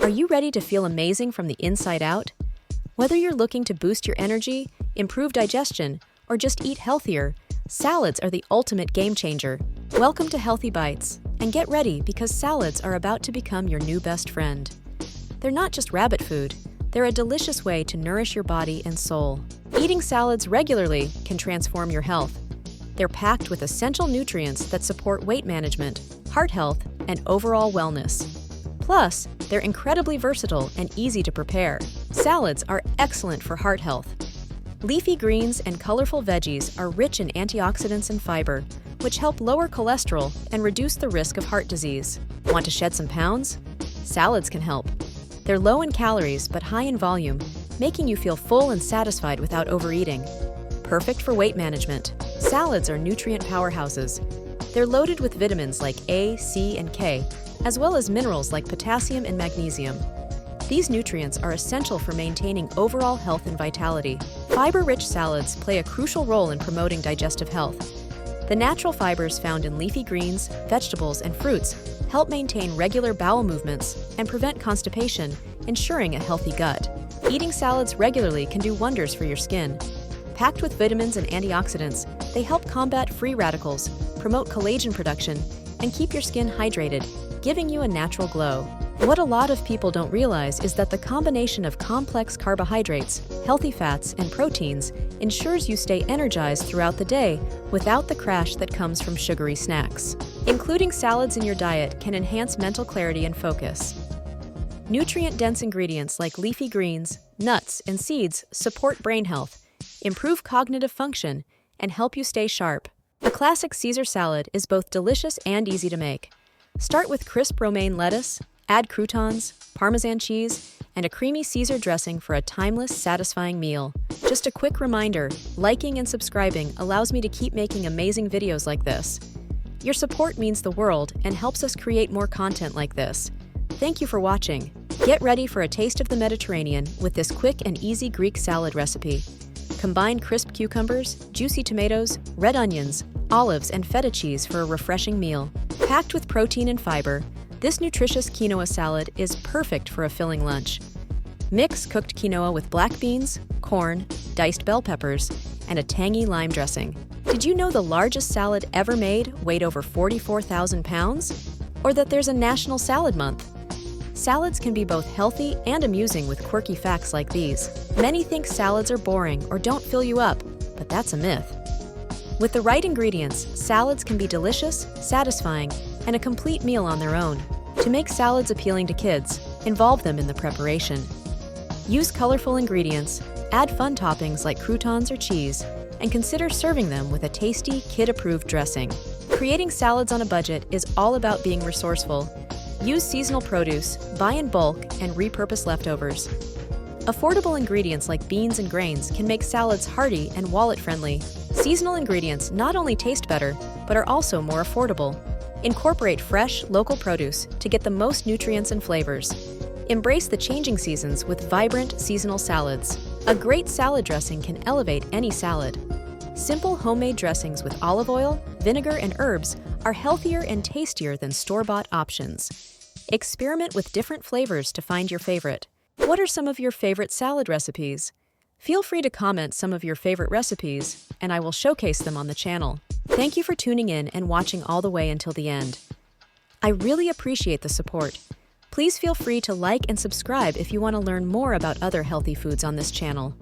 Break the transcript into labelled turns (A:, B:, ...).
A: Are you ready to feel amazing from the inside out? Whether you're looking to boost your energy, improve digestion, or just eat healthier, salads are the ultimate game changer. Welcome to Healthy Bites, and get ready because salads are about to become your new best friend. They're not just rabbit food, they're a delicious way to nourish your body and soul. Eating salads regularly can transform your health. They're packed with essential nutrients that support weight management, heart health, and overall wellness. Plus, they're incredibly versatile and easy to prepare. Salads are excellent for heart health. Leafy greens and colorful veggies are rich in antioxidants and fiber, which help lower cholesterol and reduce the risk of heart disease. Want to shed some pounds? Salads can help. They're low in calories but high in volume, making you feel full and satisfied without overeating. Perfect for weight management. Salads are nutrient powerhouses. They're loaded with vitamins like A, C, and K, as well as minerals like potassium and magnesium. These nutrients are essential for maintaining overall health and vitality. Fiber-rich salads play a crucial role in promoting digestive health. The natural fibers found in leafy greens, vegetables, and fruits help maintain regular bowel movements and prevent constipation, ensuring a healthy gut. Eating salads regularly can do wonders for your skin. Packed with vitamins and antioxidants, they help combat free radicals, promote collagen production, and keep your skin hydrated, giving you a natural glow. What a lot of people don't realize is that the combination of complex carbohydrates, healthy fats, and proteins ensures you stay energized throughout the day without the crash that comes from sugary snacks. Including salads in your diet can enhance mental clarity and focus. Nutrient-dense ingredients like leafy greens, nuts, and seeds support brain health, improve cognitive function, and help you stay sharp. A classic Caesar salad is both delicious and easy to make. Start with crisp romaine lettuce, add croutons, Parmesan cheese, and a creamy Caesar dressing for a timeless, satisfying meal. Just a quick reminder, liking and subscribing allows me to keep making amazing videos like this. Your support means the world and helps us create more content like this. Thank you for watching. Get ready for a taste of the Mediterranean with this quick and easy Greek salad recipe. Combine crisp cucumbers, juicy tomatoes, red onions, olives, and feta cheese for a refreshing meal. Packed with protein and fiber, this nutritious quinoa salad is perfect for a filling lunch. Mix cooked quinoa with black beans, corn, diced bell peppers, and a tangy lime dressing. Did you know the largest salad ever made weighed over 44,000 pounds? Or that there's a National Salad Month? Salads can be both healthy and amusing with quirky facts like these. Many think salads are boring or don't fill you up, but that's a myth. With the right ingredients, salads can be delicious, satisfying, and a complete meal on their own. To make salads appealing to kids, involve them in the preparation. Use colorful ingredients, add fun toppings like croutons or cheese, and consider serving them with a tasty, kid-approved dressing. Creating salads on a budget is all about being resourceful. Use seasonal produce, buy in bulk, and repurpose leftovers. Affordable ingredients like beans and grains can make salads hearty and wallet-friendly. Seasonal ingredients not only taste better, but are also more affordable. Incorporate fresh, local produce to get the most nutrients and flavors. Embrace the changing seasons with vibrant, seasonal salads. A great salad dressing can elevate any salad. Simple homemade dressings with olive oil, vinegar, and herbs are healthier and tastier than store-bought options. Experiment with different flavors to find your favorite. What are some of your favorite salad recipes? Feel free to comment some of your favorite recipes, and I will showcase them on the channel. Thank you for tuning in and watching all the way until the end. I really appreciate the support. Please feel free to like and subscribe if you want to learn more about other healthy foods on this channel.